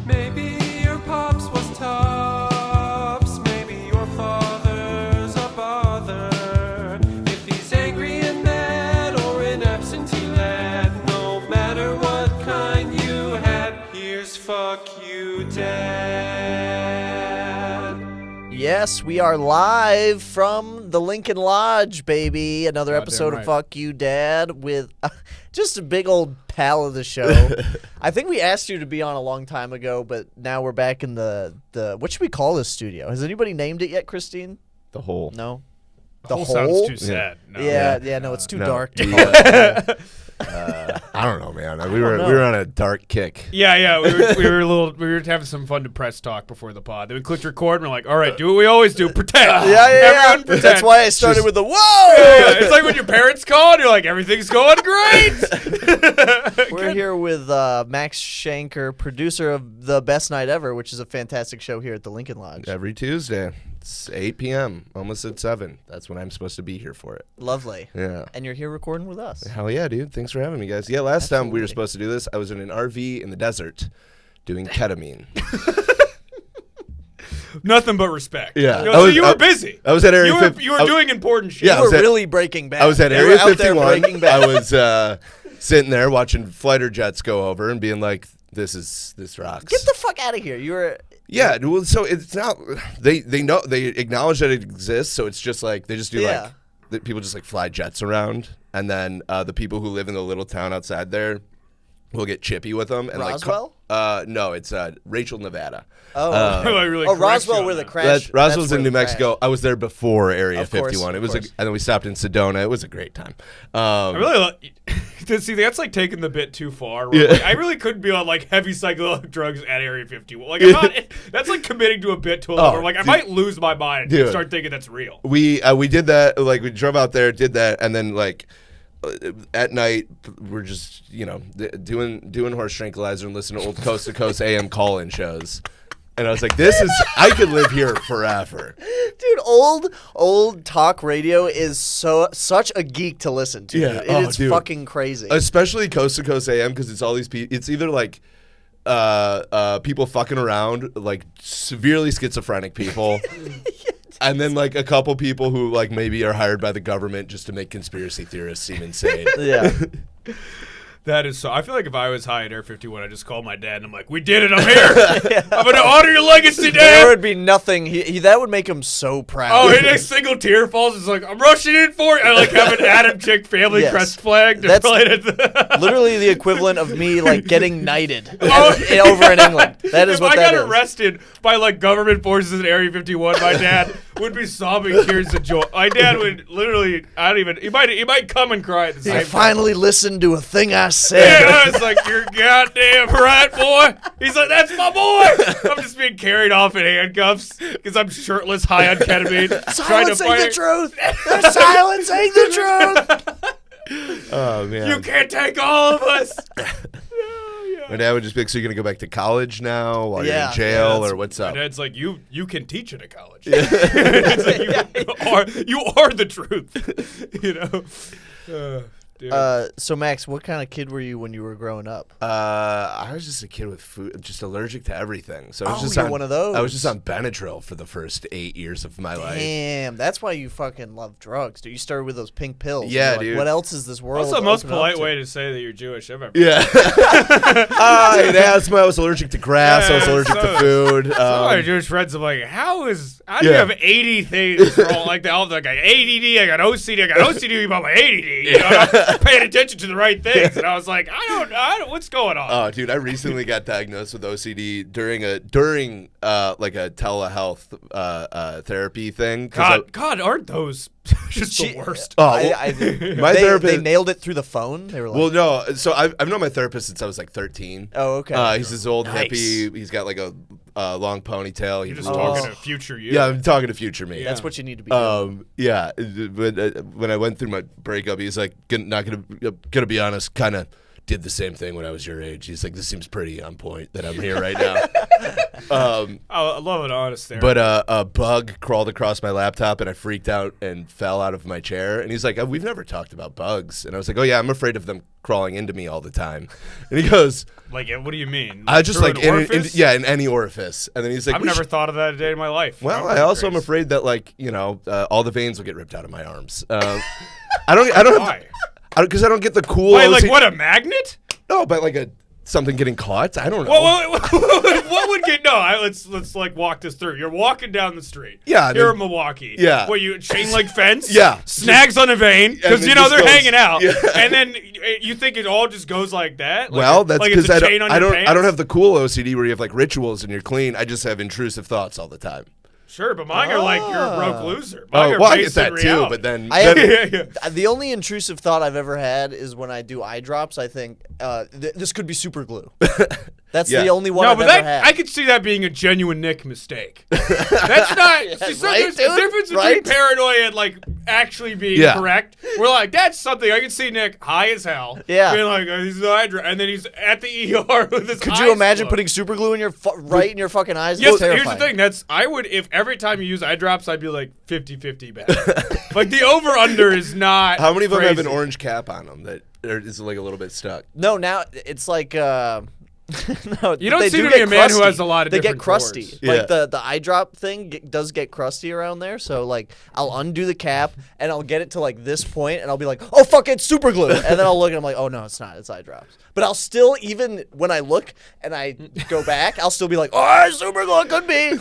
Maybe your pops was tops. Maybe your father's a bother. If he's angry and mad or in absentee lad, no matter what kind you had, here's fuck you, Dad. Yes, we are live from the Lincoln Lodge, baby. Another episode of Fuck You, Dad, with just a big old pal of the show. I think we asked you to be on a long time ago, but now we're back in the what should we call this studio? Has anybody named it yet, Christine? The Hole. No. The whole sounds too sad. No. Yeah, no, it's too dark to No. call it. I don't know, man. We were on a dark kick. Yeah. We were having some fun depressed talk before the pod. Then we clicked record and we're like, all right, do what we always do, pretend. Yeah. Everyone pretend. That's why I started with the whoa. Yeah, it's like when your parents call and you're like, everything's going great. We're here with Max Shanker, producer of The Best Night Ever, which is a fantastic show here at the Lincoln Lodge. Every Tuesday. It's 8 p.m., almost at 7. That's when I'm supposed to be here for it. Lovely. Yeah. And you're here recording with us. Hell yeah, dude. Thanks for having me, guys. Yeah, last time we were Absolutely. supposed to do this, I was in an RV in the desert doing ketamine. Nothing but respect. Yeah. So you were busy. I was at Area 50. You were doing important shit. Yeah, You were really breaking bad. I was at You Area were out there 51. breaking bad. I was sitting there watching fighter jets go over and being like, this rocks. Get the fuck out of here. You were... Yeah, well, so it's not. They know, they acknowledge that it exists. So it's just like they just do people just like fly jets around, and then the people who live in the little town outside there will get chippy with them. And Roswell? No, it's Rachel, Nevada. Roswell where the crash... Roswell's that's in where New the Mexico. crash- I was there before Area Of course, 51. of It was, course. and then we stopped in Sedona. It was a great time. I really see that's like taking the bit too far. Where, like, I really couldn't be on like heavy psychedelic drugs at Area 51. Like I'm not, that's like committing to a bit to a level. Where, like I might lose my mind and start thinking that's real. We did that. Like we drove out there, did that, and then like at night we're just doing horse tranquilizer and listening to old Coast to Coast AM call-in shows. And I was like, I could live here forever. Dude, old talk radio is such a geek to listen to. Yeah. Dude. It's Dude. fucking crazy. Especially Coast to Coast AM, because it's all these people. It's either like people fucking around, like severely schizophrenic people. And then like a couple people who like maybe are hired by the government just to make conspiracy theorists seem insane. Yeah. That is so. I feel like if I was high at Air 51, I'd just call my dad and I'm like, "We did it. I'm here. I'm gonna honor your legacy, Dad." There would be nothing. That would make him so proud. Oh, and a single tear falls. It's like, I'm rushing in for it. I like have an Adam Chick family Yes. crest flag. That's That's literally the equivalent of me like getting knighted over in England. That is if what I that got is. arrested by like government forces in Area 51, my dad would be sobbing tears of joy. My dad would literally, he might come and cry at the same I time. finally listened to a thing I said. Yeah, it's like, you're goddamn right, boy. He's like, that's my boy. I'm just being carried off in handcuffs because I'm shirtless, high on ketamine. trying to Silencing fight. the truth. They're silencing the truth. Oh man. You can't take all of us. My dad would just be like, so you're going to go back to college now while you're Yeah. in jail, Yeah, or what's My up? dad's like, you can teach it at college. It's like, you are the truth. You know? Dude. So Max, what kind of kid were you when you were growing up? I was just a kid with food, just allergic to everything. So I was Oh, just you're on one of those. I was just on benedryl for the first 8 years of my life. Damn, that's why you fucking love drugs, dude. You started with those pink pills. Yeah, You're like, dude. what else is this world? That's the most open up polite to? way to say that you're Jewish I've ever Yeah. I had asthma. I was allergic to grass. I was Yeah, allergic to so- food. my Jewish friends, I'm like, how do you Yeah. have 80 things wrong? Like, I got ADD, I got OCD, I got OCD about my ADD. You know, I'm not paying attention to the right things. And I was like, I don't, what's going on? Oh, dude, I recently got diagnosed with OCD during like a telehealth therapy thing. God, aren't those just the worst? Oh, my they therapist. nailed it through the phone. They were like, Well, no. So I've known my therapist since I was like 13. oh, okay. He's this old Nice. hippie. He's got like a long ponytail. You're He just rules. talking to future you. Yeah, I'm talking to future me. That's what you need to be doing. Yeah. But when I went through my breakup, he's like, not gonna be honest, kind of did the same thing when I was your age. He's like, this seems pretty on point that I'm here right now. I love it, honest there. But a bug crawled across my laptop, and I freaked out and fell out of my chair. And he's like, we've never talked about bugs. And I was like, oh, yeah, I'm afraid of them crawling into me all the time. And he goes, like, what do you mean? I just Through like, an orifice? in any orifice. And then he's like, I've never thought of that a day in my life. Well, I also am afraid that, like, all the veins will get ripped out of my arms. I don't Why? because I don't get the cool. Wait, like what, a magnet? No, but like something getting caught. I don't know. What would get let's like walk this through. You're walking down the street. Yeah, You're in Milwaukee. Yeah. What, you chain link fence? Yeah. Snags on a vein because And it just they're goes- hanging out. Yeah. And then you think it all just goes like that? Like Well, that's like it's because a chain on I your don't pants? have the cool OCD where you have like rituals and you're clean. I just have intrusive thoughts all the time. Sure, but mine are like you're a broke loser. Oh, Mine are well, I get based in that too. reality. But then, I have, Yeah. The only intrusive thought I've ever had is when I do eye drops. I think this could be super glue. That's Yeah. the only one No, I've but ever had. I could see that being a genuine Nick mistake. That's not. There's right, a dude? difference between Right? paranoia and like actually being Yeah. correct. We're like, that's something I can see Nick high as hell. Yeah. Being like, he's an eye dra-" and then he's at the ER with his. Could eyes you imagine closed. putting super glue in your right in your fucking eyes? Yes, That's here's the terrifying. thing. I would, if every time you use eye drops, I'd be like 50-50 back. Like the over under is not. how many of them have an crazy. orange cap on them that is like a little bit stuck? No, now it's like. No, You don't they seem do to be get a man who crusty. has a lot of They get different crusty. pores. Yeah. Like the eye drop thing does get crusty around there. So like I'll undo the cap and I'll get it to like this point and I'll be like, oh fuck, it's super glue. And then I'll look and I'm like, oh no, it's not. It's eye drops. But I'll still, even when I look and I go back, I'll still be like, oh, it's super glue. It could be.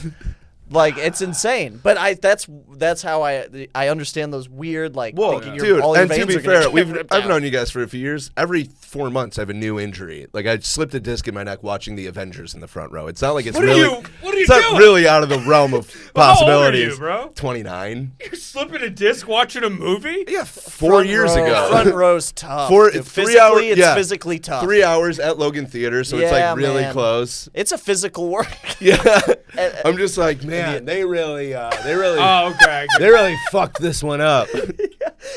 Like it's insane, but that's how I understand those weird like thinking dude, all your and to veins be are gonna fair, get ripped I've out. known you guys for a few years. Every 4 months, I have a new injury. Like I slipped a disc in my neck watching the Avengers in the front row. It's not like it's What are really. you It's doing? not really out of the realm of How old are possibilities. you, bro? 29. You're slipping a disc watching a movie? Yeah, 4 years ago. Front row's tough. Four- dude. 3 Physically, hours- it's yeah. physically tough. 3 hours at Logan Theater, so it's Yeah, like really man. close. It's a physical work. Yeah, And- I'm just like, man, they really Oh, okay. they really fucked this one up.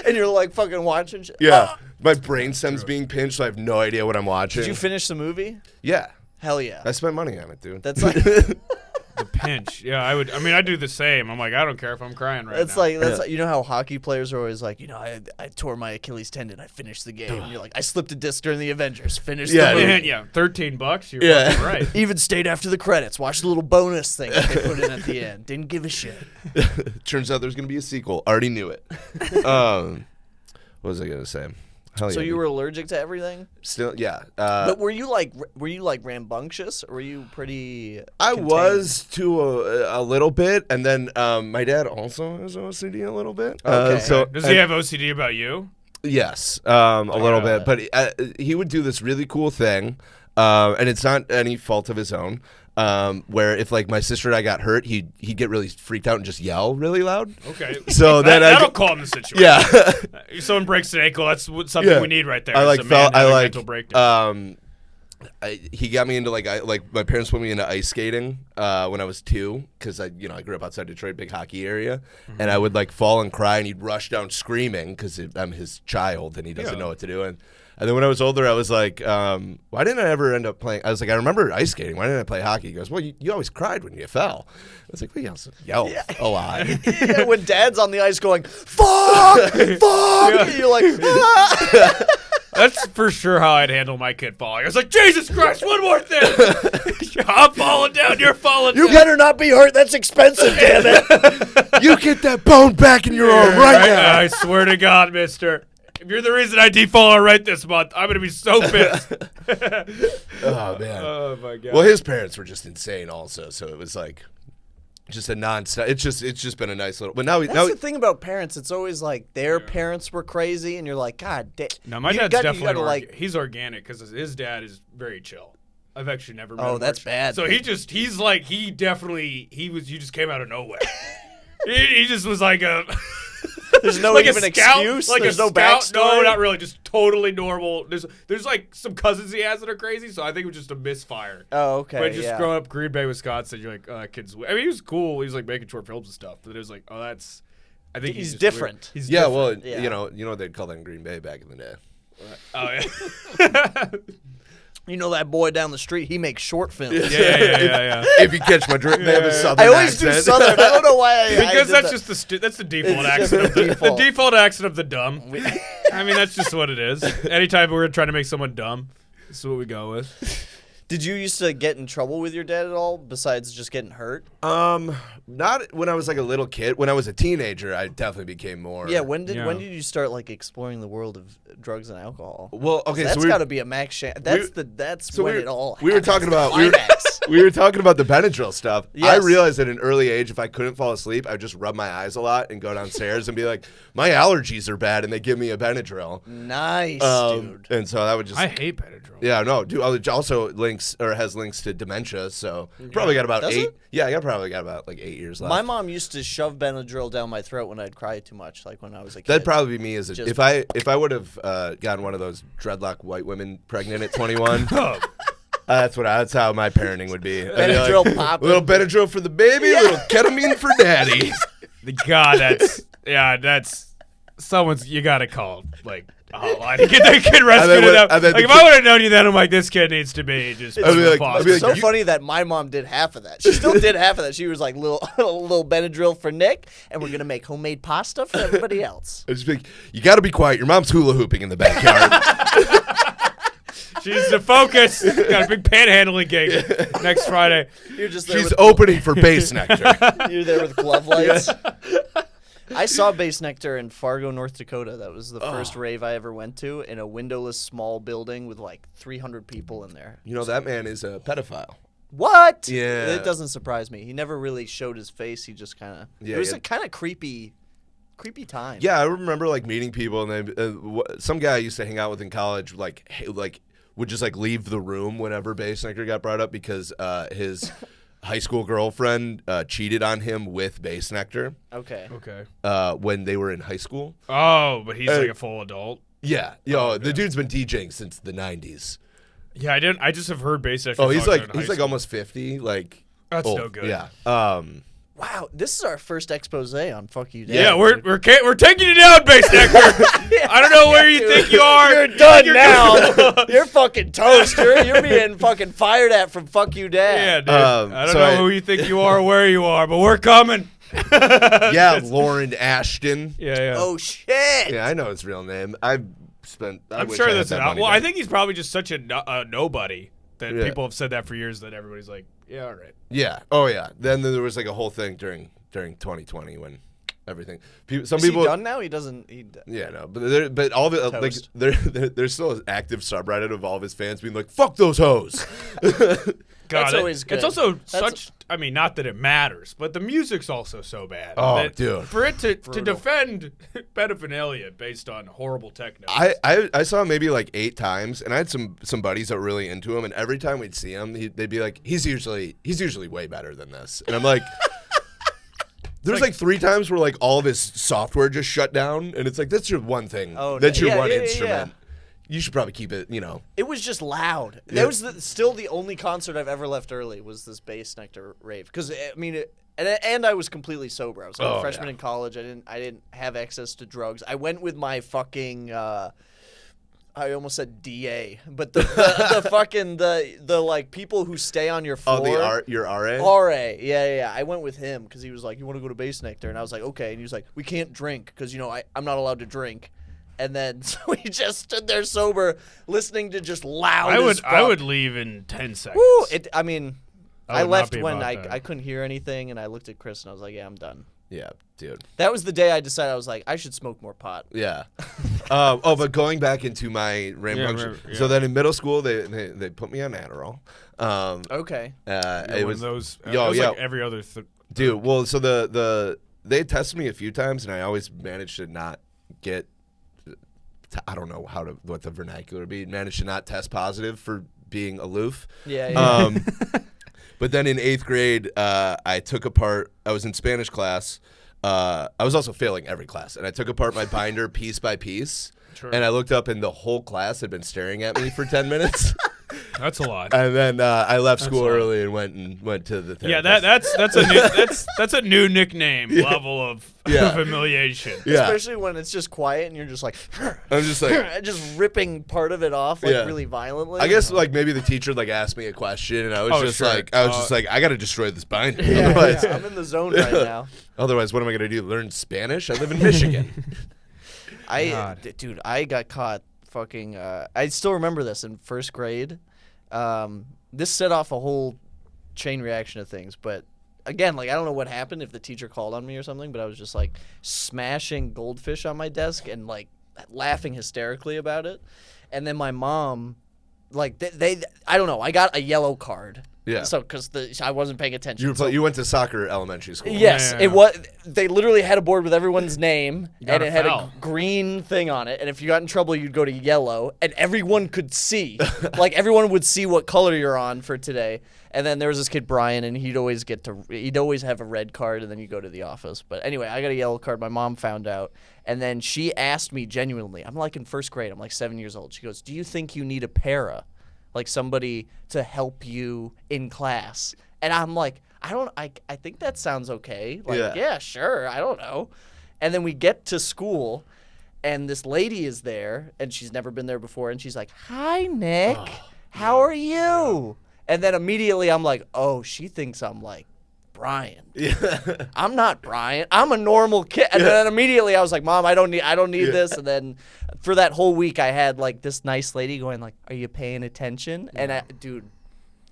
And you're like fucking watching shit. Yeah, my brain stem's being pinched, so I have no idea what I'm watching. Did you finish the movie? Yeah, Hell yeah. I spent money on it, dude. That's like The pinch. Yeah, I would. I mean, I do the same. I'm like, I don't care if I'm crying right that's now. like you know how hockey players are always like, I tore my Achilles tendon, I finished the game. And you're like, I slipped a disc during the Avengers, finished Yeah, the movie. dude. Yeah, $13. You're Yeah. fucking right. Even stayed after the credits, watched the little bonus thing that they put in at the end. Didn't give a shit. Turns out there's gonna be a sequel. Already knew it. What was I gonna say? Hell So yeah, you dude. were allergic to everything? Still, yeah. But were you like rambunctious, or were you pretty I contained? was to a little bit, and then my dad also has OCD a little bit. Okay. So Does he have OCD about you? yes, a little yeah. bit. But he would do this really cool thing, and it's not any fault of his own. Where if like my sister and I got hurt, he'd get really freaked out and just yell really loud. Okay. So then that'll calm the situation. Yeah. If someone breaks an ankle, that's something Yeah. we need right there. I is like a man felt I having a like mental breakdown. he got me into like my parents put me into ice skating when I was 2 because I grew up outside Detroit, big hockey area, and I would like fall and cry and he'd rush down screaming because I'm his child and he doesn't Yeah. know what to do. And then when I was older, I was like, why didn't I ever end up playing? I was like, I remember ice skating. Why didn't I play hockey? He goes, well, you always cried when you fell. I was like, well, you also yelled a lot. Yeah, when Dad's on the ice going, fuck, fuck, and you're like, ah. That's for sure how I'd handle my kid falling. I was like, Jesus Christ, one more thing. I'm falling down. You're falling You down. better not be hurt. That's expensive, damn it. You get that bone back in your arm right now. I swear to God, mister. If you're the reason I default on rent this month, I'm going to be so pissed. Oh, man. Oh, my God. Well, his parents were just insane also, so it was like just a non-stop. It's just been a nice little. But now That's the thing about parents. It's always like their parents were crazy, and you're like, God damn. No, my You dad's gotta definitely like. he's organic because his dad is very chill. I've actually never met Oh, him that's much. bad. So you just came out of nowhere. he just was like a There's no like even a scout, excuse. like There's a no scout. backstory. No, not really. Just totally normal. There's like some cousins he has that are crazy, so I think it was just a misfire. Oh, okay. But just yeah. growing up Green Bay, Wisconsin, you're like, oh, that kid's. I mean, he was cool. He was like making short films and stuff. But it was like, I think He's just different. weird. He's Yeah, different. well, Yeah. you know what they'd call that in Green Bay back in the day. Oh yeah. You know that boy down the street? He makes short films. Yeah. If you catch my drift, they have a southern I always accent. do southern. I don't know why. Because that's just that's the default accent. Of the default accent of the dumb. I mean, that's just what it is. Anytime we're trying to make someone dumb, this is what we go with. Did you used to get in trouble with your dad at all, besides just getting hurt? Not when I was like a little kid. When I was a teenager, I definitely became more. Yeah, when did you start like exploring the world of drugs and alcohol? Well, okay, that's so got to be a max. That's when it all. We were talking about climax. we were talking about the benadryl stuff. Yes. I realized at an early age, if I couldn't fall asleep, I'd just rub my eyes a lot and go downstairs and be like, "My allergies are bad," and they give me a Benadryl. Nice, dude. And so that would just. I hate Benadryl. Yeah, no, dude. It also has links to dementia. So probably got about Does 8. it? Yeah, I probably got about like 8 years left. My mom used to shove Benadryl down my throat when I'd cry too much, like when I was a kid. That'd probably be me as a, Just- if I would have gotten one of those dreadlock white women pregnant at 21. That's how my parenting would be. I'd be Benadryl like, popping. little Benadryl for the baby, little ketamine for daddy. God, that's someone's. You gotta call like a hotline to get that kid rescued. Like if I would have known you then, I'm like, this kid needs to be just. I'd be like, foster. I'd be like, So funny that my mom did half of that. She still did half of that. She was like, little Benadryl for Nick, and we're gonna make homemade pasta for everybody else. I just be like, you got to be quiet. Your mom's hula hooping in the backyard. She's the focus. Got a big panhandling gig next Friday. You're just there She's with, opening for Bassnectar. You're there with glove lights. I saw Bassnectar in Fargo, North Dakota. That was the first rave I ever went to, in a windowless small building with like 300 people in there. You know, that man is a pedophile. What? Yeah. It doesn't surprise me. He never really showed his face. He just kind of. Yeah, it was yeah. a kind of creepy time. Yeah, I remember like meeting people, and some guy I used to hang out with in college, would just like leave the room whenever Bassnectar got brought up because his high school girlfriend cheated on him with Bassnectar. Okay. When they were in high school. Oh, but he's like a full adult. Yeah, the dude's been DJing since the 90s. Yeah, I just have heard Bassnectar. Oh, he's like almost 50. Like that's old. no good. Yeah. Wow, this is our first expose on Fuck You Dad. Yeah, we're taking you down, Bassnectar. I don't know where you think you are. You're done now. You're fucking toast. You're being fucking fired at from Fuck You Dad. Yeah, dude. I don't know who you think you are or where you are, but we're coming. Yeah, Lauren Ashton. Yeah. Oh shit. Yeah, I know his real name. I'm sure that's not. Well, I think he's probably just such a nobody that people have said that for years that everybody's like, yeah, all right. Yeah. Oh, yeah. Then there was like a whole thing during 2020 when everything. Some Is people. he done now? He doesn't. Yeah, no, but all the like Toast. there's still an active subreddit of all of his fans being like, "Fuck those hoes." God, That's always good. It's also That's- such. I mean, not that it matters, but the music's also so bad. Oh, that dude. For it to defend pedophilia based on horrible techno. I saw him maybe like 8 times, and I had some buddies that were really into him, and every time we'd see him, they'd be like, "He's usually way better than this," and I'm like. There's like 3 times where like all of his software just shut down, and it's like that's your one thing. Oh, that's your yeah, one yeah, instrument. yeah. You should probably keep it. It was just loud. Yeah. That was still the only concert I've ever left early was this Bassnectar rave. Because I mean, and I was completely sober. I was like a freshman in college. I didn't have access to drugs. I went with my fucking. I almost said DA, but the fucking the like people who stay on your floor. Oh, your RA. RA, yeah. I went with him because he was like, "You want to go to Bassnectar?" And I was like, "Okay." And he was like, "We can't drink because I'm not allowed to drink." And then so we just stood there sober, listening to just loud. I would leave in 10 seconds. Woo! I I would not left be when about that. I couldn't hear anything, and I looked at Chris and I was like, "Yeah, I'm done." Yeah, dude. That was the day I decided I was like, I should smoke more pot. Yeah. But going back into my rambunctious. So then in middle school, they put me on Adderall. Okay. It was those. Yo, it was yeah. like every other. Dude, well, so they tested me a few times, and I always managed to not get. I don't know what the vernacular would be. Managed to not test positive for being aloof. Yeah. But then in 8th grade, I took apart. I was in Spanish class. I was also failing every class, and I took apart my binder piece by piece. Sure. And I looked up, and the whole class had been staring at me for 10 minutes. That's a lot. And then I left school early and went to the therapist. Yeah, that's a new nickname level of humiliation. Yeah. Especially when it's just quiet and you're just like, I'm just like, just ripping part of it off really violently. I guess like maybe the teacher like asked me a question and I was just like, I got to destroy this binder. Otherwise, I'm in the zone right now. Otherwise, what am I gonna do? Learn Spanish? I live in Michigan. Dude, I got caught fucking. I still remember this in first grade. This set off a whole chain reaction of things, but again, like I don't know what happened if the teacher called on me or something, but I was just like smashing goldfish on my desk and like laughing hysterically about it. And then my mom, like I don't know, I got a yellow card. Yeah. So because I wasn't paying attention. You went to soccer elementary school. Yes, Yeah. it was. They literally had a board with everyone's name, got and a it had foul. a green thing on it. And if you got in trouble, you'd go to yellow, and everyone could see. Like everyone would see what color you're on for today. And then there was this kid Brian, and he'd always have a red card, and then you go to the office. But anyway, I got a yellow card. My mom found out, and then she asked me genuinely. I'm like in first grade. I'm like 7 years old. She goes, "Do you think you need a para?" Like somebody to help you in class. And I'm like, I think that sounds okay. Like, yeah, sure. I don't know. And then we get to school and this lady is there and she's never been there before. And she's like, "Hi, Nick. How are you?" And then immediately I'm like, oh, she thinks I'm like Brian. Yeah. I'm not Brian. I'm a normal kid. And then immediately I was like, "Mom, I don't need this." And then for that whole week I had like this nice lady going like, "Are you paying attention?" And dude,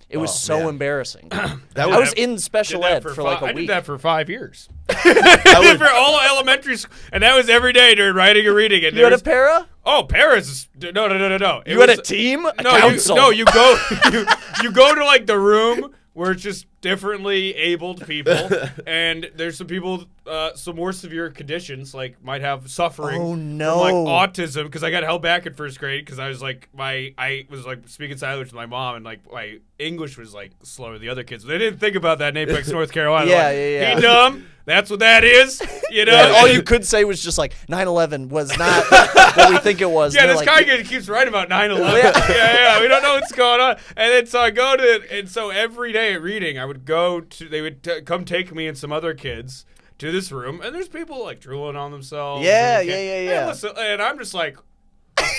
it was so embarrassing. I was in special ed for like a week. I did that for 5 years. I did for all of elementary school, and that was every day during writing and reading. And You had a para? Oh, Paris! No. You had a team? A council? You go you go to like the room where it's just differently abled people, and there's some people, some more severe conditions, like might have suffering from like autism, because I got held back in first grade because I was like I was like speaking sign language with my mom, and like my English was like slower than the other kids. They didn't think about that in Apex, North Carolina. Yeah, like, yeah. Hey, dumb. That's what that is, you know. And all you could say was just like 9/11 was not what we think it was. Yeah, They're this like, guy keeps writing about 9/11. yeah, we don't know what's going on. And then so I go to, and so every day at reading, I would go to, they would come take me and some other kids to this room, and there's people like drooling on themselves. Yeah. And, listen, and I'm just like,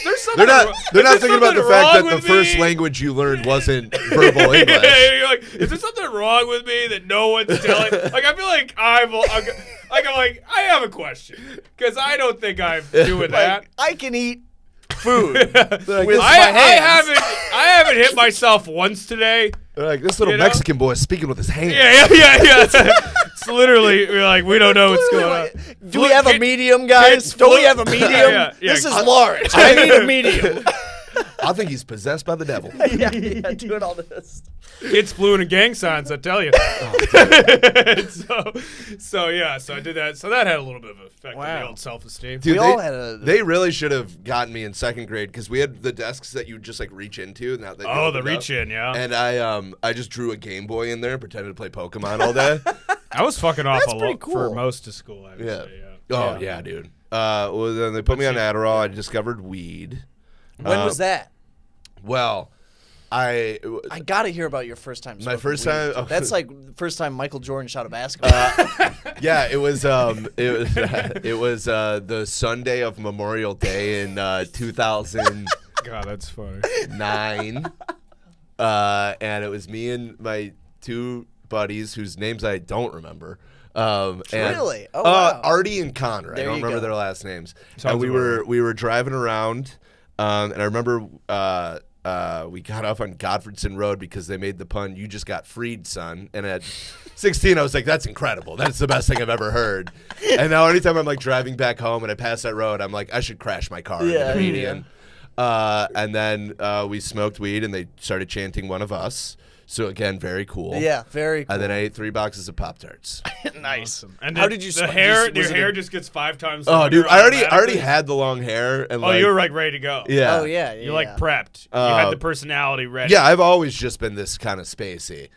there's something. They're not thinking about the fact that the with first me? language you learned wasn't verbal English. Yeah, you're like, is there something wrong with me that no one's telling? Like, I feel like I'm like, I have a question, because I don't think I'm doing that. like, I can eat food with Like, my hands. I haven't hit myself once today. They're like, this little Mexican boy is speaking with his hands. Yeah. It's literally, we're like, we don't know what's going on. Do we have a medium, guys? Don't we have a medium? Yeah. This is large. I need a medium. I think he's possessed by the devil. yeah, doing all this. Kids flew in gang signs, I tell you. So I did that. So that had a little bit of an effect on the old self-esteem. Dude, They they really should have gotten me in second grade, because we had the desks that you just like reach into. Now they Oh, the reach in, yeah. And I just drew a Game Boy in there and pretended to play Pokemon all day. I was fucking off That's a pretty lot cool. for most of school, I would Yeah. say, yeah. Oh yeah, dude. Well, then they put me on Adderall. I discovered weed. When was that? Well, I gotta hear about your first time. My smoking first weed. time- oh. That's like first time Michael Jordan shot a basketball. yeah, it was the Sunday of Memorial Day in 2009. God, that's funny. And it was me and my two buddies whose names I don't remember. Really? Oh, wow. Artie and Connor. There I don't you remember go. their last names. Sounds and we about were driving around, and I remember we got off on Godfredson Road because they made the pun, "You just got freed, son." And at 16, I was like, "That's incredible. That's the best thing I've ever heard." And now anytime I'm like driving back home and I pass that road, I'm like, I should crash my car into the median. And then we smoked weed and they started chanting "One of Us." So again, very cool. Yeah, very cool. And then I ate 3 boxes of Pop-Tarts. Nice. Awesome. And How did you the sm- hair? was Your it hair a- just gets 5 times. Oh, longer dude, I already automatically? had the long hair. And Oh, you were like ready to go. yeah. Oh yeah, You're like prepped. You had the personality ready. Yeah, I've always just been this kind of spacey.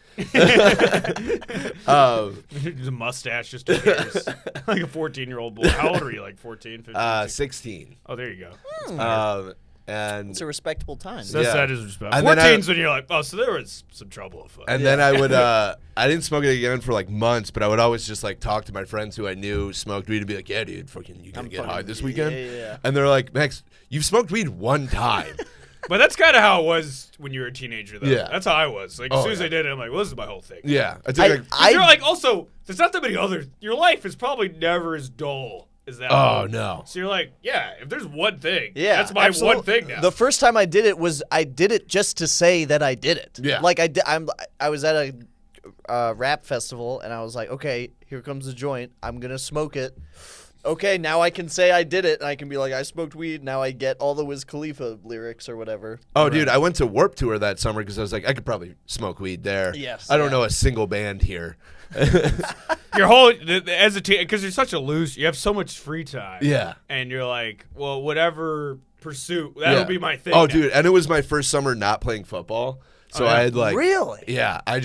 The mustache just appears like a 14-year-old boy. How old are you? Like 14, 15? 16. Oh, there you go. And It's a respectable time. So Yeah. that is respect. And then 14's when you're like, oh, so there was some trouble afoot. And then I would, I didn't smoke it again for like months, but I would always just like talk to my friends who I knew smoked weed and be like, yeah, dude, fucking, you gonna get high this weekend? Yeah. And they're like, Max, you've smoked weed one time. But that's kind of how it was when you were a teenager, though. Yeah. That's how I was. Like, as soon as I did it, I'm like, well, this is my whole thing. Yeah. I took You're like, also, there's not that many others. Your life is probably never as dull as that. oh, one. no. So you're like, yeah, if there's one thing, Yeah, that's my absolutely. one thing now. The first time I did it was I did it just to say that I did it. Yeah. Like I was at a rap festival and I was like, okay, here comes the joint. I'm gonna smoke it. Okay, now I can say I did it, and I can be like, I smoked weed. Now I get all the Wiz Khalifa lyrics or whatever. Oh, dude, I went to Warped Tour that summer because I was like, I could probably smoke weed there. Yes, I don't yeah. know a single band here. Your whole, as a teen, because you're such a loose, you have so much free time. Yeah. And you're like, well, whatever pursuit, that'll be my thing. Oh, now. dude, and it was my first summer not playing football. So yeah? I had like. Really? Yeah, I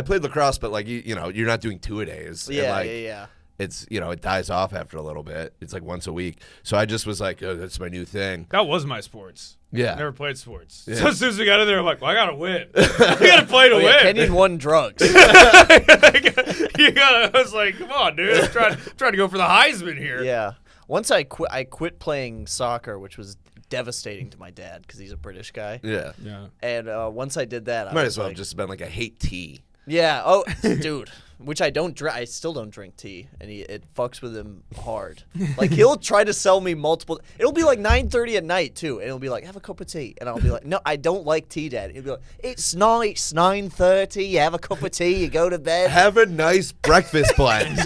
played lacrosse, but like, you know, you're not doing 2-a-days. And, Yeah, like, yeah. It's, you know, it dies off after a little bit. It's like once a week. So I just was like, oh, that's my new thing. That was my sports. Yeah. I never played sports. Yeah. So as soon as we got in there, I'm like, well, I gotta win. I gotta play to Oh, win. yeah, Kenyon won drugs. you gotta. I was like, come on, dude. I'm trying to go for the Heisman here. Yeah. Once I quit playing soccer, which was devastating to my dad because he's a British guy. Yeah. Yeah. And once I did that, I Might was as well like, have just been like, I hate tea. yeah. Oh, dude. Which I don't drink. I still don't drink tea, and it fucks with him hard. Like he'll try to sell me multiple. It'll be like 9:30 at night too, and he'll be like, "Have a cup of tea," and I'll be like, "No, I don't like tea, Dad." He'll be like, "It's 9:30. You have a cup of tea. You go to bed." Have a nice breakfast blend.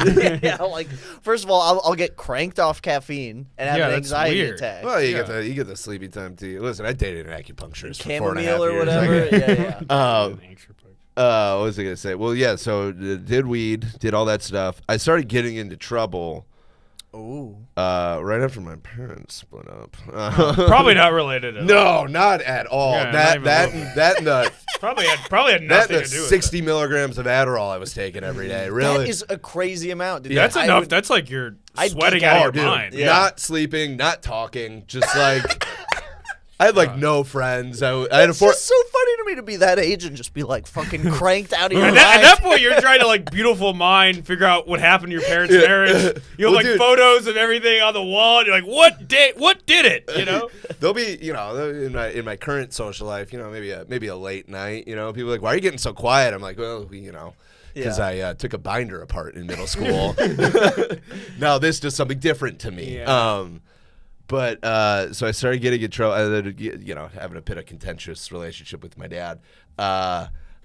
Yeah, like first of all, I'll get cranked off caffeine and have Yeah, an that's anxiety weird. attack. Well, you get the sleepy time tea. Listen, I dated an acupuncturist for 4.5 Chamomile or years. whatever. Yeah. What was I gonna say? Well, yeah. So did weed, did all that stuff. I started getting into trouble. Ooh. Right after my parents split up. Probably not related. At all. No, not at all. Yeah, not that even that a little bit. that and the Probably had that nothing and the to do with 60 milligrams of Adderall I was taking every day. Really, That is a crazy amount, dude. Yeah. That's I enough. would- That's like you're I'd sweating geek out out, of your dude, mind. Yeah. not sleeping, not talking, just like I had like no friends. I had a It's just so funny to me to be that age and just be like fucking cranked out of your At mind. that point, you're trying to like beautiful mind figure out what happened to your parents' marriage. You have Well, like dude. photos of everything on the wall. And you're like, what did it? You know? There'll be, you know, in my current social life, you know, maybe a late night, you know, people are like, why are you getting so quiet? I'm like, well, you know, because Yeah. I took a binder apart in middle school. Now this does something different to me. Yeah. But so I started getting in trouble, you know, having a bit of contentious relationship with my dad.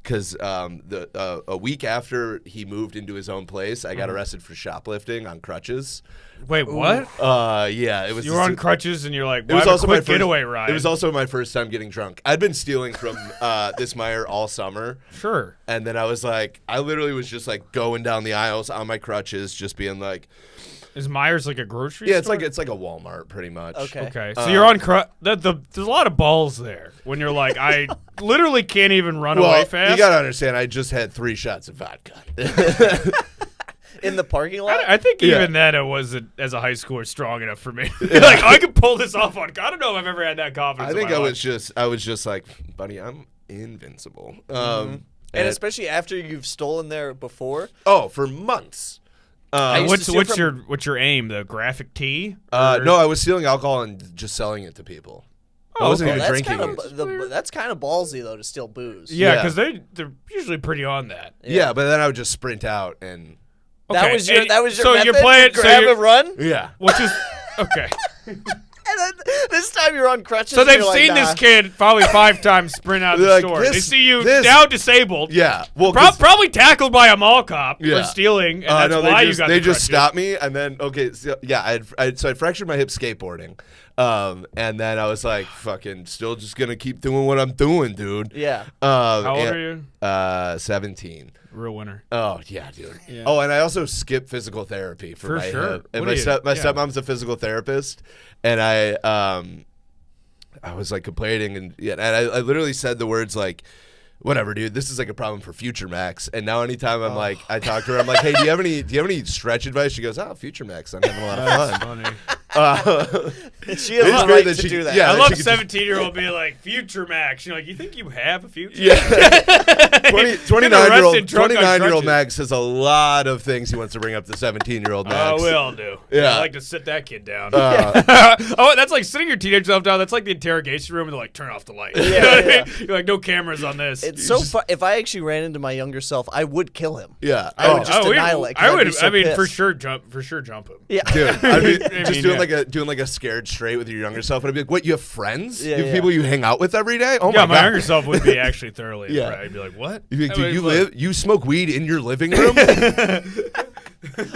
Because a week after he moved into his own place, I got arrested for shoplifting on crutches. Wait, what? Yeah, it was. You were on crutches and you're like, It was well, also quick my first getaway ride. It was also my first time getting drunk. I'd been stealing from this Meyer all summer, Sure. and then I was like, I literally was just like going down the aisles on my crutches, just being like, Is Myers like a grocery yeah, store? it's like a Walmart pretty much. Okay. Okay, so you're on there's a lot of balls there when you're like, I literally can't even run away Well, fast. you gotta understand, I just had 3 shots of vodka. In the parking lot? I think Yeah. even then it wasn't, as a high schooler, strong enough for me. Like, I could pull this off on. I don't know if I've ever had that confidence. I think in my I life. was just like, buddy, I'm invincible. And especially after you've stolen there before. for months. I used to steal What's your aim? The graphic tee? No, I was stealing alcohol and just selling it to people. I wasn't even That's drinking kind it. that's kind of ballsy though to steal booze. Yeah, Yeah. because they're usually pretty on that. Yeah, but then I would just sprint out and That Okay, was your and- method? so you're You playing- so grab you're- and run? yeah. Which is okay. And then this time you're on crutches. So and they've you're like, seen nah. this kid probably 5 times sprint out of the They're like, store. They this- see you this- now disabled. Yeah. Well, 'cause- Probably tackled by a mall cop Yeah. for stealing, and that's no, why they you got they the just crutches. stopped me, and then so, yeah, I fractured my hip skateboarding, and then I was like, fucking, still just gonna keep doing what I'm doing, dude. Yeah. How old are you? 17. Real winner. Oh yeah, dude. Yeah. Oh, and I also skipped physical therapy for my sure. hip. And What do you- my yeah. stepmom's a physical therapist, and I was like complaining, and I literally said the words like, whatever, dude, this is like a problem for Future Max. And now anytime I'm like, I talk to her, I'm like, hey, do you have any stretch advice? She goes, oh, Future Max, I'm having a lot of fun. Funny. She has the right to do that. Yeah, I love she could 17-year-old being like, future Max. You're like, you think you have a future? Yeah. 29-year-old drunk on crutches. Max has a lot of things he wants to bring up to 17-year-old Max. Oh, we all do. Yeah. I like to sit that kid down. Oh, that's like sitting your teenage self down. That's like the interrogation room and they're like, turn off the light. You know what I mean? You're like, no cameras on this. It's so fun. If I actually ran into my younger self, I would kill him. Yeah. I would just annihilate. 'Cause I I'd would. be so pissed. for sure jump him. Yeah. Dude, I'd be just mean, doing like a scared straight with your younger self, and I'd be like, "What? You have friends? Yeah, you have yeah. people you hang out with every day? Oh Yeah, my my god!" younger self would be actually thoroughly Yeah. impressed. I'd be like, what? You'd be like, I "Dude, mean, you smoke weed in your living room?"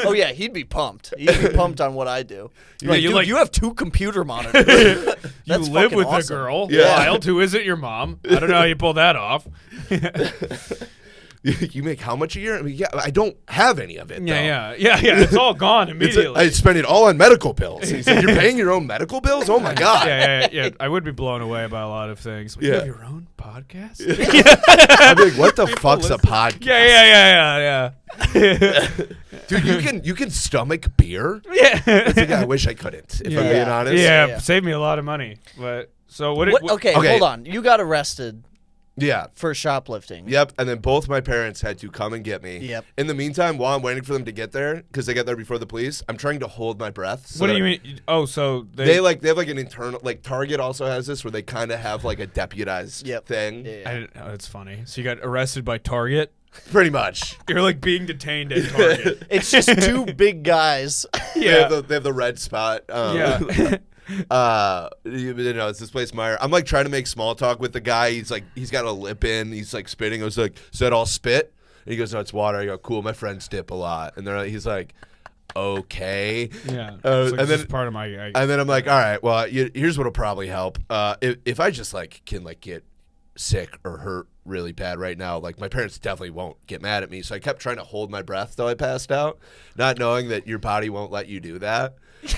Oh yeah, he'd be pumped. He'd be pumped on what I do. Yeah, Like, you dude, like- you have 2 computer monitors. You That's live fucking with awesome. a girl. Yeah. Wild. Who isn't your mom? I don't know how you pull that off. You make how much a year? I mean, yeah, I don't have any of it. though. Yeah. It's all gone immediately. I spend it all on medical bills. He said, "You're paying your own medical bills? Oh my god!" yeah. I would be blown away by a lot of things. Like, Yeah. You have your own podcast? I'd be like, "What the fuck's a podcast?" Yeah. Dude, you can stomach beer. Yeah. It's like, I wish I couldn't. If I'm being honest. Yeah, save me a lot of money. But so what? Okay, Okay. hold on. You got arrested Yeah. for shoplifting. Yep, and then both my parents had to come and get me. Yep. In the meantime, while I'm waiting for them to get there, because they get there before the police, I'm trying to hold my breath. So What do that you mean? Oh, so They have like an internal, like Target also has this where they kind of have like a deputized thing. Yeah. That's funny. So you got arrested by Target. Pretty much. You're like being detained at Target. It's just 2 big guys. They have the red spot. Yeah. It's this place, Meyer. I'm like trying to make small talk with the guy. He's got a lip in. He's like spitting. I was like, "Is that all spit?" And he goes, "No, it's water." I go, "Cool. My friends dip a lot." And he's like, "Okay." Yeah. And It's like, then this is part of my. And then I'm like, "All right. Well, here's what'll probably help. If I just like can like get sick or hurt really bad right now, like my parents definitely won't get mad at me." So I kept trying to hold my breath till I passed out, not knowing that your body won't let you do that.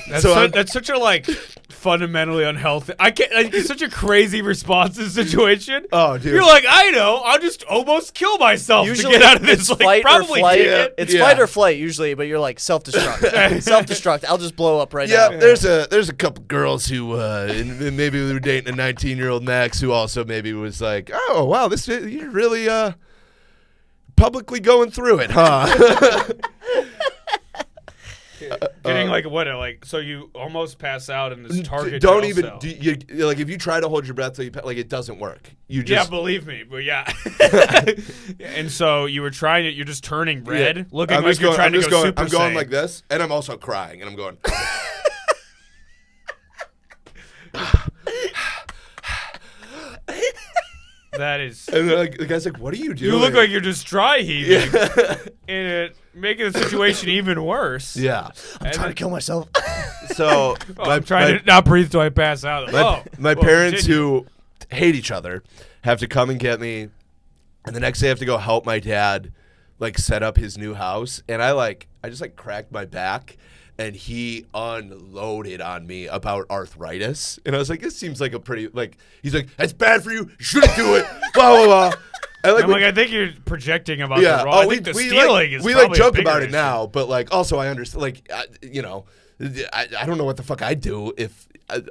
That's such a like fundamentally unhealthy. I can't. Like, it's such a crazy responsive situation. Oh, dude. You're like, I know. I'll just almost kill myself Usually to get out of this. it's Like, fight probably or flight. did it. It's Yeah. fight or flight usually, but you're like self-destruct. Self-destruct. I'll just blow up right Yeah, now. there's a couple girls who and maybe we were dating a 19-year-old Max who also maybe was like, "Oh wow, you're really publicly going through it, huh?" Getting like what? Like so you almost pass out in this Target. Don't jail even cell. like if you try to hold your breath till you like it doesn't work. You Yeah, just believe me, but yeah. And so you were trying it. You're just turning red, Yeah. looking I'm like just you're going- trying I'm to just go going, Super I'm going Saiyan. like this, and I'm also crying, and I'm going. That is. And like, the guy's like, "What are you doing?" You look like you're just dry heaving, and it making the situation even worse. Yeah. I'm trying to kill myself. So I'm trying to not breathe till I pass out. my parents who hate each other have to come and get me, and the next day I have to go help my dad like set up his new house, and I just like cracked my back, and he unloaded on me about arthritis, and I was like, "This seems like a pretty like." He's like, "That's bad for you. You shouldn't do it." Blah blah blah. And, I'm like, I think you're projecting about yeah. the wrong. I think the we stealing is we probably like joke a bigger about it issue. now, but like also I understand like I don't know what the fuck I'd do if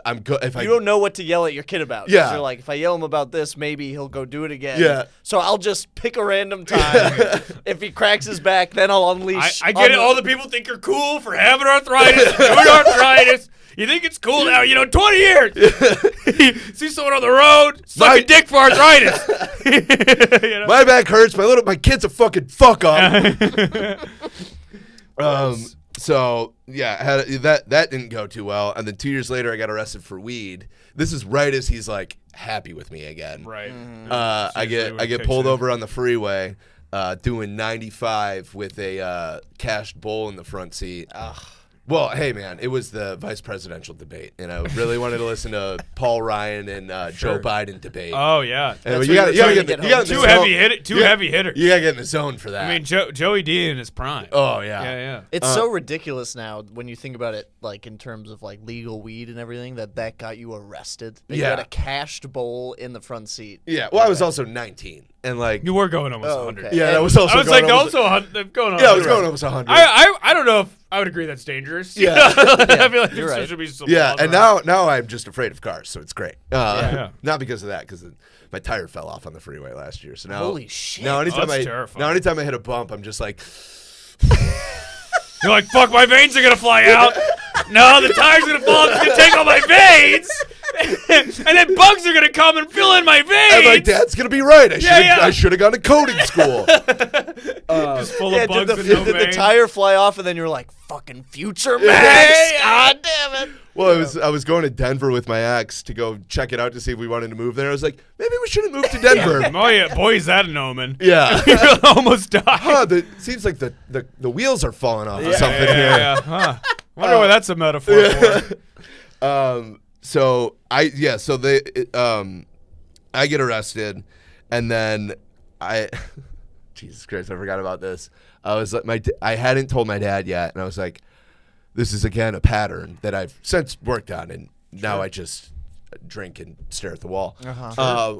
I'm good if You don't know what to yell at your kid about. 'Cause Yeah. You're like, if I yell him about this, maybe he'll go do it again. Yeah. So I'll just pick a random time. If he cracks his back, then I'll unleash. I get it. All the people think you're cool for having arthritis, doing arthritis. You think it's cool now? 20 years. See someone on the road, sucking dick for arthritis. My back hurts. My kid's a fucking fuck up. So yeah, that didn't go too well. And then 2 years later, I got arrested for weed. This is right as he's like happy with me again. Right. I get pulled over on the freeway, doing 95 with a cashed bowl in the front seat. Well, hey man, it was the vice presidential debate, and I really wanted to listen to Paul Ryan and Joe Biden debate. Oh yeah. Anyway, That's you what gotta you were get trying to you get gotta Two get heavy in the zone. heavy hitters. You gotta get in the zone for that. I mean, Joey D in his prime. oh yeah. Yeah. It's so ridiculous now when you think about it, like in terms of like legal weed and everything, that got you arrested. That You Yeah. got a cashed bowl in the front seat. Yeah. Well, I was also 19, and like You were going almost Oh, 100. okay. yeah, that was also I was going like almost- also 100. Going on. Yeah, I was going almost 100. I don't know if I would agree that's dangerous. Yeah. I feel like You're there right. should be some Yeah, laws and around. now I'm just afraid of cars, so it's great. Yeah. Not because of that, because my tire fell off on the freeway last year. So now, Holy shit. Now anytime that's terrifying. now anytime I hit a bump, I'm just like, You're like, fuck, my veins are gonna fly out. No, the tire's gonna fall. It's gonna take all my veins. And then bugs are gonna come and fill in my veins. and my dad's gonna be right. Yeah. I should have gone to coding school. Just full of bugs did and no the veins. tire fly off, and then you're like, fucking future Max. God damn it. Well, I was going to Denver with my ex to go check it out to see if we wanted to move there. I was like, maybe we shouldn't move to Denver. Oh yeah, boy, is that an omen. Yeah. You almost died. Huh, seems like the wheels are falling off or something here. Yeah. Huh. Wonder what that's a metaphor for. So I get arrested, and then Jesus Christ, I forgot about this. I was like, I hadn't told my dad yet, and I was like, this is again a pattern that I've since worked on, and now I just drink and stare at the wall.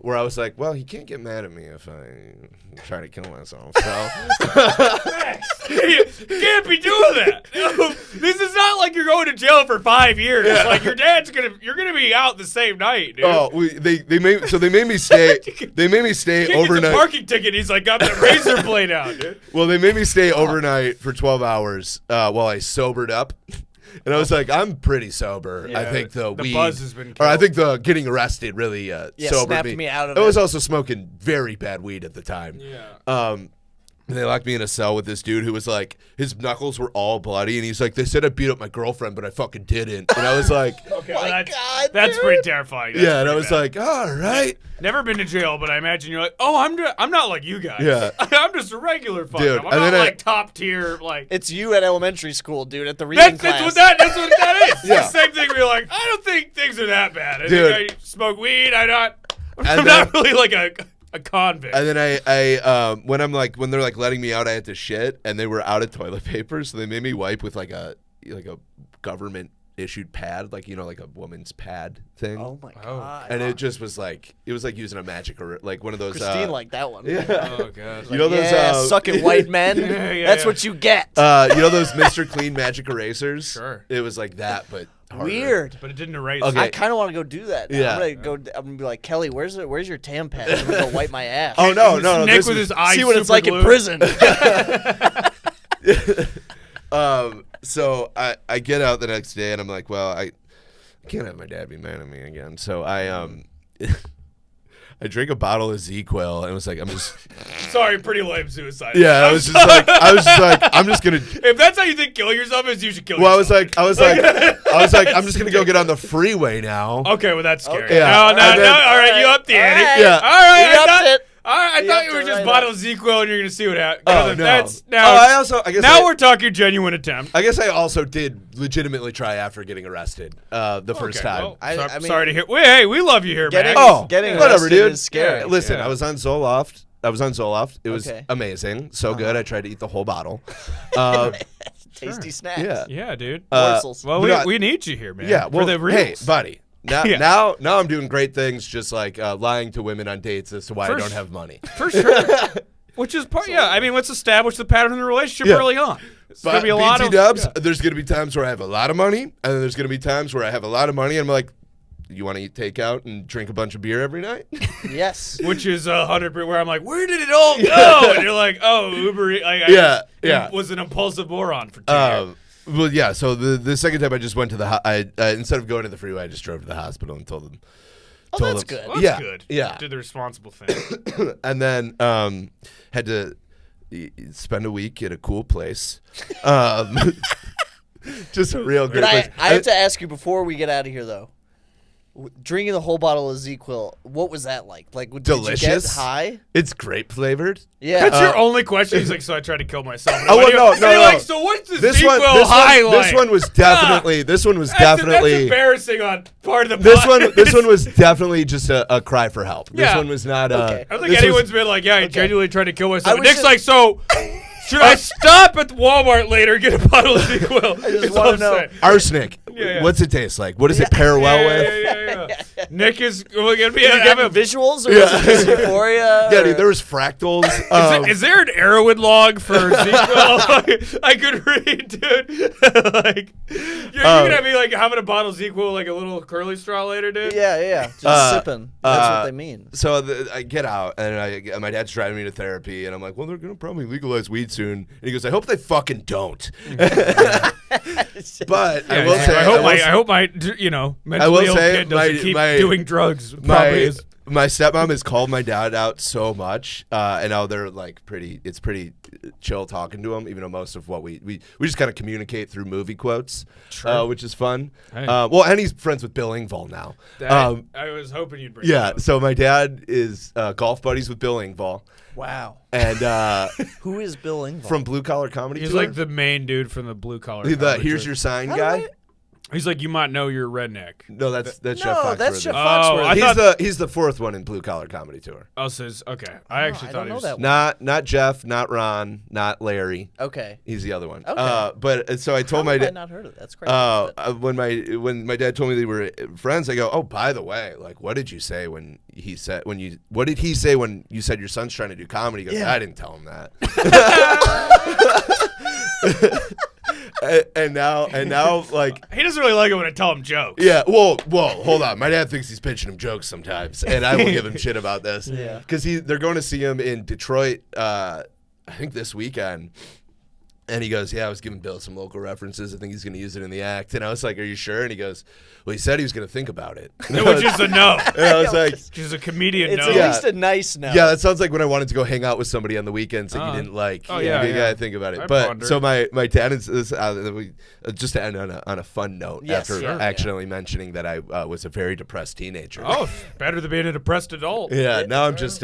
Where I was like, well, he can't get mad at me if I try to kill myself. So You can't be doing that. No, this is not like you're going to jail for 5 years. Yeah. Like you're gonna be out the same night, dude. they made me stay. They made me stay Kid gets a overnight. parking ticket. He's like got the razor blade out, dude. Well, they made me stay overnight for 12 hours while I sobered up. And I was like, I'm pretty sober. Yeah, I think the weed, buzz has been or I killed. think the getting arrested really sobered snapped me out of I was it. also smoking very bad weed at the time. Yeah. And they locked me in a cell with this dude who was like, his knuckles were all bloody, and he's like, they said I beat up my girlfriend, but I fucking didn't. And I was like, Okay, my well, God, that's dude. pretty terrifying. That's yeah. And I pretty was bad. like, all right. Never been to jail, but I imagine you're like, oh, I'm not like you guys. Yeah. I'm just a regular fuck Dude, up. I'm and not then like top tier, like. It's you at elementary school, dude, at the reading That's class. that's what that is. Yeah. It's the same thing. We're like, I don't think things are that bad. I Dude. think I smoke weed. I'm And not really like a convict. And then I when they're like letting me out, I had to shit, and they were out of toilet paper, so they made me wipe with like a government issued pad, like like a woman's pad thing. Oh my God. And it just was like using a magic like one of those. Christine liked that one. Yeah. Oh god. You know those. Yeah, suck it, white men. Yeah, That's yeah. what you get. You know those Mr. Clean magic erasers? Sure. It was like that, but harder. Weird. But it didn't erase. Okay. I kind of want to go do that. Now. Yeah. I'm gonna be like, Kelly, where's your tam pad? I'm gonna go wipe my ass. Oh no! Nick this with was- his eyes. See what it's super like in glued. prison. So I get out the next day, and I'm like, well, I can't have my dad be mad at me again. So I I drank a bottle of ZQL, and was like, I'm just. Sorry, pretty lame suicide. Yeah, I was just like, I'm just gonna. If that's how you think killing yourself is, you should kill Well, yourself. I was like, I'm just gonna go get on the freeway now. Okay, well that's scary. Okay. Yeah. No, And then- all right, you up the ante. All right. Yeah. All right, He upped it. I He thought upped you were it just right bottle ZQL and you're gonna see what happens. Oh no! That's Oh, now. I guess now we're talking genuine attempt. I guess I also did legitimately try after getting arrested the first Okay, time. well, I mean- sorry to hear. Hey, we love you here, Getting, man. getting whatever, arrested dude. is scary. Yeah, listen, Yeah. I was on Zoloft. It was Okay. amazing, so good. I tried to eat the whole bottle. Tasty snacks. Yeah. Yeah, dude. Morsels. Well, But we need you here, man. Yeah, well, for the hey, reals. buddy. Now, Yeah. now I'm doing great things, just like lying to women on dates as to why I For don't sh- have money. For sure. Which is part. Yeah, I mean, let's establish the pattern in the relationship Yeah. early on. It's But gonna be a lot BT of dubs, yeah. there's gonna be times where I have a lot of money, and then there's gonna be times where I have a lot of money, and I'm like, you want to eat takeout and drink a bunch of beer every night? Yes. Which is 100 where I'm like, where did it all go? And you're like, oh, Uber. Yeah. Was an impulsive moron for 2 years. Well, yeah. So the second time I just went to the instead of going to the freeway, I just drove to the hospital and told them. Oh, told that's them- good. Well, yeah, that's good. yeah. Did the responsible thing. And then had to spend a week at a cool place. Just a real good But place. I have to ask you before we get out of here, though. Drinking the whole bottle of ZQL, what was that like? Like, did you get Delicious. high? It's grape flavored. Yeah. That's your only question. He's like, so I tried to kill myself. Oh, well, no, And you're no. like, so what's the This sequel one, high like? this one was definitely. This one was That's definitely. embarrassing on part of the This pod. one was definitely just a cry for help. This Yeah. one was not. Okay. I don't think this was- anyone's been like, yeah, I genuinely tried to kill myself. I And was Nick's just- like, so should I stop at Walmart later and get a bottle of sequel? I just want to know. Arsenic. Yeah, yeah. What's it taste like? What does it pair well with? Yeah. Nick is going to be Did you get visuals or was it just Euphoria? Yeah, dude, there was fractals. Is there an Arrowwood log for ZQL? I could read, dude. Like, you're gonna be like having a bottle of ZQL like a little curly straw later, dude. Yeah. Just sipping. That's what they mean. So I get out, and my dad's driving me to therapy, and I'm like, well, they're gonna probably legalize weed soon. And he goes, I hope they fucking don't. But I will say, I hope my mentally ill kid doesn't keep doing drugs. My stepmom has called my dad out so much, and now they're like it's pretty chill talking to him, even though most of what we just kind of communicate through movie quotes, which is fun. Hey. And he's friends with Bill Engvall now. I was hoping you'd bring that up. So my dad is golf buddies with Bill Engvall. Wow. And who is Bill Engvall? From Blue Collar Comedy He's Tour? like the main dude from the Blue Collar Here's Your Sign guy. He's like, you might know you're a redneck. No, that's Jeff Foxworthy. That's Jeff Foxworthy. He's the fourth one in Blue Collar Comedy Tour. Oh, so okay. I actually thought he was not Jeff, not Ron, not Larry. Okay, he's the other one. Okay, but so I told my dad. I've not heard of it. That's crazy. When my dad told me they were friends, I go, oh, by the way, like, what did you say when he said what did he say when you said your son's trying to do comedy? He goes, I didn't tell him that. And now, like, he doesn't really like it when I tell him jokes. Yeah, well, hold on. My dad thinks he's pitching him jokes sometimes, and I will give him shit about this. Yeah, because they're going to see him in Detroit. I think this weekend. And he goes, I was giving Bill some local references. I think he's going to use it in the act. And I was like, are you sure? And he goes, well, he said he was going to think about it. Which is a no. And I was like, she's a comedian. It's no. at least a nice no. Yeah, that sounds like when I wanted to go hang out with somebody on the weekends that you didn't like. Oh, you gotta think about it. But ponder. so my dad is just to end on a fun note after accidentally mentioning that I was a very depressed teenager. Oh, better than being a depressed adult. Yeah, now I'm just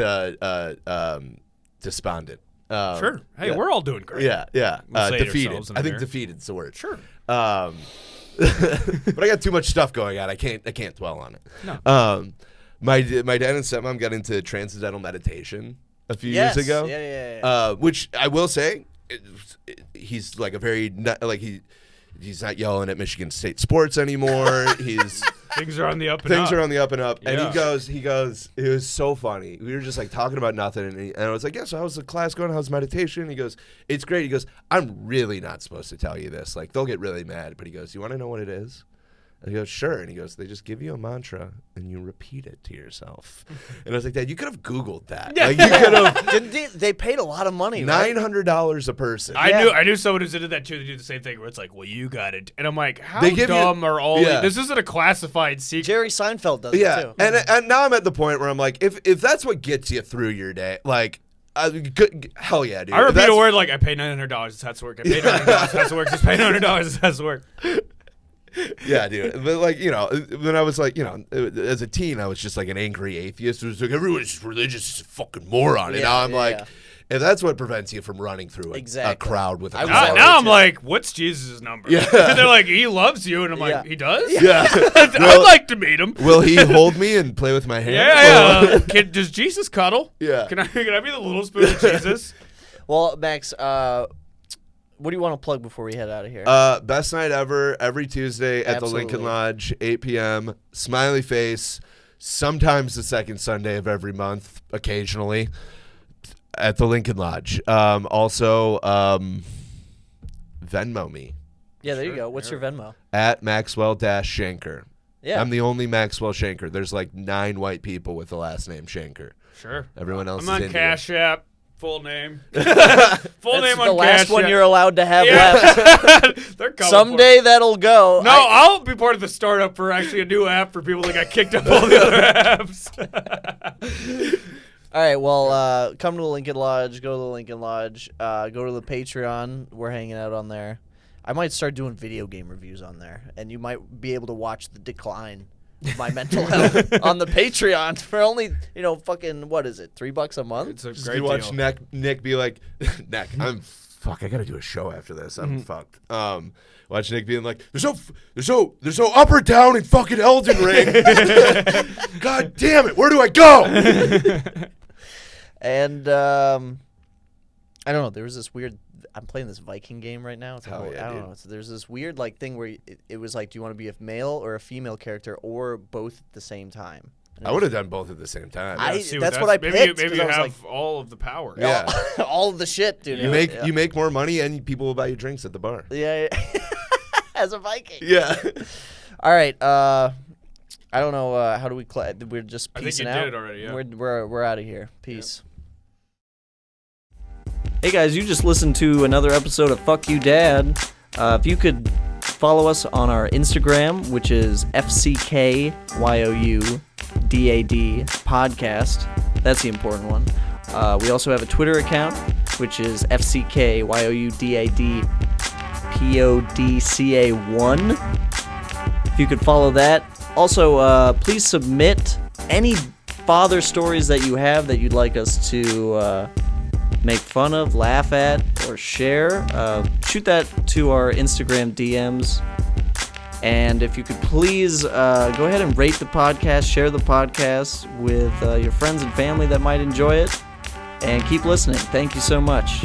despondent. Sure. Hey, we're all doing great. Yeah. We'll defeated. I think defeated's the word. Sure. But I got too much stuff going on. I can't dwell on it. No. My dad and stepmom got into transcendental meditation a few years ago. Yeah. Which I will say, he's like a very he's not yelling at Michigan State sports anymore. Things are on the up and up. And he goes, it was so funny. We were just like talking about nothing. And I was like, so how's the class going? How's meditation? He goes, it's great. He goes, I'm really not supposed to tell you this. Like, they'll get really mad. But he goes, you want to know what it is? And he goes, sure. And he goes, they just give you a mantra and you repeat it to yourself. And I was like, Dad, you could have Googled that. Yeah. Like, you could have. They paid a lot of money. $900 a person. I knew someone who did that too. They do the same thing where it's like, well, you got it. And I'm like, how dumb are all this? Isn't a classified secret. Jerry Seinfeld does it too. And now I'm at the point where I'm like, if that's what gets you through your day, like, hell yeah, dude. I repeat a word like, I paid $900. It has to work. I paid $900. It has to work. Just pay $900. It has to work. Yeah, dude. But like, when I was like, as a teen, I was just like an angry atheist. It was like, everyone's religious is a fucking moron. And now I'm like, if that's what prevents you from running through a crowd with a car. Now I'm like, what's Jesus' number? Yeah. And they're like, he loves you. And I'm like, he does? Yeah. I'd like to meet him. Will he hold me and play with my hand? Yeah. Does Jesus cuddle? Yeah. Can I be the little spoon of Jesus? Well, Max, what do you want to plug before we head out of here? Best night ever, every Tuesday at the Lincoln Lodge, 8 p.m. Smiley face, sometimes the second Sunday of every month, occasionally, at the Lincoln Lodge. Also, Venmo me. Yeah, there you go. What's your Venmo? At Maxwell-Shanker. Yeah. I'm the only Maxwell Shanker. There's like 9 white people with the last name Shanker. Sure. Everyone else I'm is on Cash App. Full name. Full name on the last one you're allowed to have left. They're coming Someday that'll go. No, I'll be part of the startup for actually a new app for people that got kicked up all the other apps. All right, well, come to the Lincoln Lodge. Go to the Lincoln Lodge. Go to the Patreon. We're hanging out on there. I might start doing video game reviews on there, and you might be able to watch the decline of my mental health on the Patreon for only, fucking, what is it, $3 a month? It's a Just great to watch deal. Nick be like, Nick, I gotta do a show after this. I'm fucked. Watch Nick being like, there's no up or down in fucking Elden Ring. God damn it, where do I go? And I don't know. There was this weird. I'm playing this Viking game right now. It's like, Hell yeah, I don't dude. know. So there's this weird like thing where it was like, do you want to be a male or a female character or both at the same time? And I would have done both at the same time. That's what I picked. Maybe 'cause you I was have like, all of the power. Yeah. all of the shit, dude. You make more money and people will buy you drinks at the bar. Yeah. As a Viking. Yeah. All right. I don't know. How do we? We're just I think peacing you out. did it already, yeah. We're out of here. Peace. Hey guys, you just listened to another episode of Fuck You Dad. If you could follow us on our Instagram, which is FCKYOUDAD podcast. That's the important one. We also have a Twitter account, which is FCKYOUDADPODCA1. If you could follow that. Also, please submit any father stories that you have that you'd like us to make fun of, laugh at, or share. Shoot that to our Instagram DMs. And if you could please go ahead and rate the podcast, share the podcast with your friends and family that might enjoy it, and keep listening. Thank you so much.